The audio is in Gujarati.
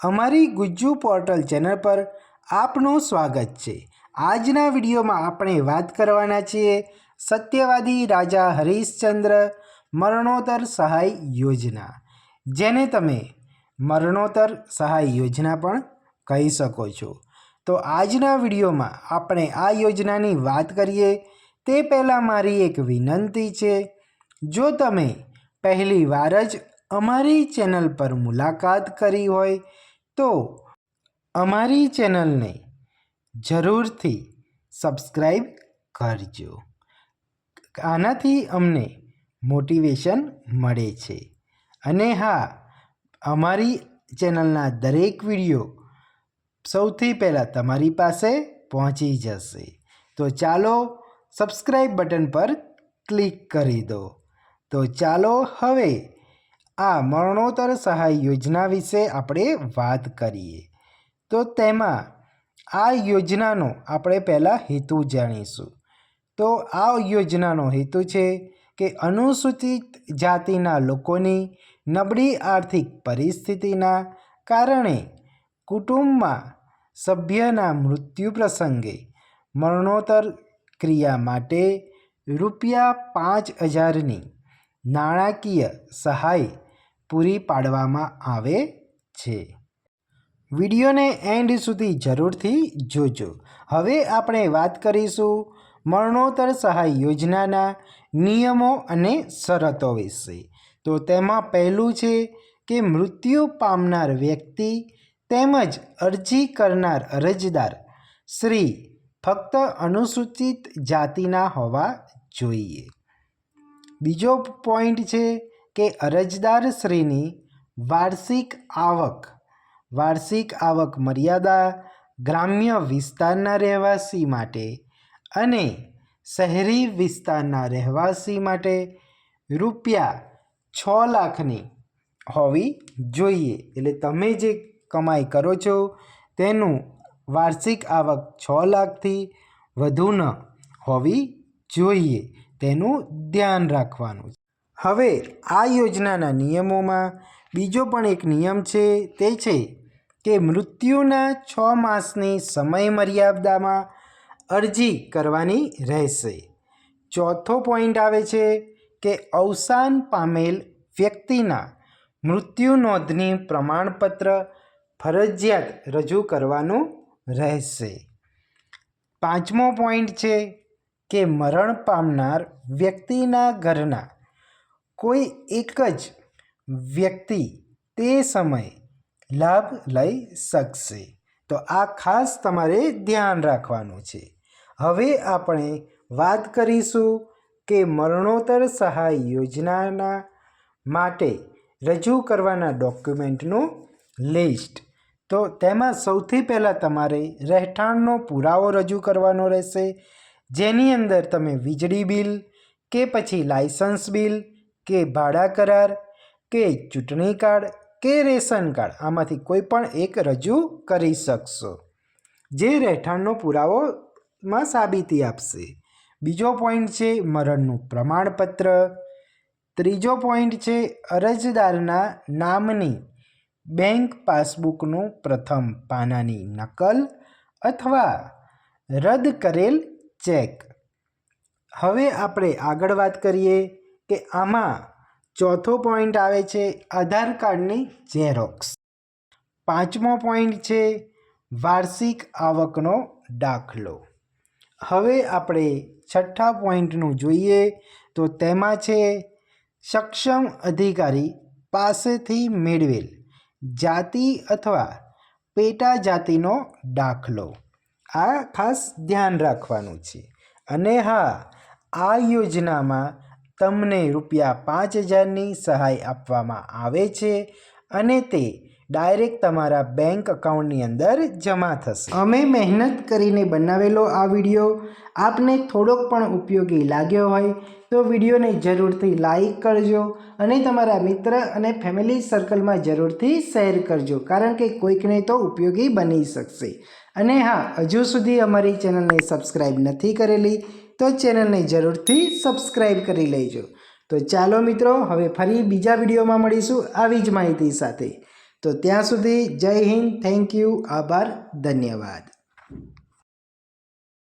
અમારી ગુજ્જુ પોર્ટલ ચેનલ પર આપનું સ્વાગત છે। આજના વિડીયોમાં આપણે વાત કરવાના છીએ સત્યવાદી રાજા હરિશ્ચંદ્ર મરણોત્તર સહાય યોજના, જેને તમે મરણોત્તર સહાય યોજના પણ કહી શકો છો। તો આજના વિડીયોમાં આપણે આ યોજનાની વાત કરીએ તે પહેલાં મારી એક વિનંતી છે, જો તમે પહેલી વાર જ અમારી ચેનલ પર મુલાકાત કરી હોય તો અમારી ચેનલને જરૂરથી સબસ્ક્રાઈબ કરજો। આનાથી અમને મોટિવેશન મળે છે અને હા, અમારી ચેનલના દરેક વિડીયો સૌથી પહેલાં તમારી પાસે પહોંચી જશે। તો ચાલો સબસ્ક્રાઈબ બટન પર ક્લિક કરી દો। તો ચાલો હવે આ મરણોત્તર સહાય યોજના વિશે આપણે વાત કરીએ। તો તેમાં આ યોજનાનો આપણે પહેલાં હેતુ જાણીશું। તો આ યોજનાનો હેતુ છે કે અનુસૂચિત જાતિના લોકોની નબળી આર્થિક પરિસ્થિતિના કારણે કુટુંબમાં સભ્યના મૃત્યુ પ્રસંગે મરણોત્તર ક્રિયા માટે ₹5000ની નાણાકીય સહાય પૂરી પાડવામાં આવે છે। વિડીયોને એન્ડ સુધી જરૂરથી જોજો। હવે આપણે વાત કરીશું મરણોત્તર સહાય યોજનાના નિયમો અને શરતો વિશે। તો તેમાં પહેલું છે કે મૃત્યુ પામનાર વ્યક્તિ તેમજ અરજી કરનાર અરજદાર શ્રી ફક્ત અનુસૂચિત જાતિના હોવા જોઈએ। બીજો પોઈન્ટ છે કે અરજદાર શ્રીની વાર્ષિક આવક મર્યાદા ગ્રામ્ય વિસ્તારના રહેવાસી માટે અને શહેરી વિસ્તારના રહેવાસી માટે ₹6 લાખની હોવી જોઈએ। એટલે તમે જે કમાઈ કરો છો તેનું વાર્ષિક આવક 6 લાખથી વધુ ન હોવી જોઈએ, તેનું ધ્યાન રાખવાનું છે। હવે આ યોજનાના નિયમોમાં બીજો પણ એક નિયમ છે, તે છે કે મૃત્યુના 6 માસની સમય મર્યાદામાં અરજી કરવાની રહેશે। ચોથો પોઈન્ટ આવે છે કે અવસાન પામેલ વ્યક્તિના મૃત્યુ નોંધણી પ્રમાણપત્ર ફરજિયાત રજૂ કરવાનું રહેશે। પાંચમો પોઈન્ટ છે કે મરણ પામનાર વ્યક્તિના ઘરના કોઈ એક જ વ્યક્તિ તે સમયે લાભ લઈ શકશે। તો આ ખાસ તમારે ધ્યાન રાખવાનું છે। હવે આપણે વાત કરીશું કે મરણોત્તર સહાય યોજનાના માટે રજૂ કરવાના ડોક્યુમેન્ટનું લિસ્ટ। તો તેમાં સૌથી પહેલાં તમારે રહેઠાણનો પુરાવો રજૂ કરવાનો રહેશે, જેની અંદર તમે વીજળી બિલ કે પછી લાયસન્સ બિલ કે ભાડા કરાર કે ચૂંટણી કાર્ડ કે રેશન કાર્ડ આમાંથી કોઈ પણ એક રજૂ કરી શકશો, જે રહેઠાણનો પુરાવોમાં સાબિતી આપશે। બીજો પોઈન્ટ છે મરણનું પ્રમાણપત્ર। ત્રીજો પોઈન્ટ છે અરજદારના નામની બેંક પાસબુકનું પ્રથમ પાનાની નકલ અથવા રદ કરેલ ચેક। હવે આપણે આગળ વાત કરીએ કે આમાં ચોથો પોઈન્ટ આવે છે આધાર કાર્ડની ઝેરોક્સ। પાંચમો પોઈન્ટ છે વાર્ષિક આવકનો દાખલો। હવે આપણે છઠ્ઠા પોઈન્ટનું જોઈએ તો તેમાં છે સક્ષમ અધિકારી પાસેથી મેળવેલ જાતિ અથવા પેટા જાતિનો દાખલો। આ ખાસ ધ્યાન રાખવાનું છે। અને હા, આ યોજનામાં તમને ₹5000ની સહાય આપવામાં આવે છે અને તે ડાયરેક્ટ તમારા બેંક એકાઉન્ટની અંદર જમા થશે। અમે મહેનત કરીને બનાવેલો આ વિડીયો આપને થોડોક પણ ઉપયોગી લાગ્યો હોય તો વિડીયોને જરૂરથી લાઈક કરજો અને તમારા મિત્ર અને ફેમિલી સર્કલમાં જરૂરથી શેર કરજો, કારણ કે કોઈકને તો ઉપયોગી બની શકશે। અને હા, હજુ સુધી અમારી ચેનલને સબસ્ક્રાઈબ નથી કરેલી તો ચેનલને જરૂરથી સબસ્ક્રાઈબ કરી લેજો। તો ચાલો મિત્રો, હવે ફરી બીજા વિડીયોમાં મળીશું આવી જ માહિતી સાથે। તો ત્યાં સુધી જય હિન્દ, થેન્ક યુ, આભાર, ધન્યવાદ.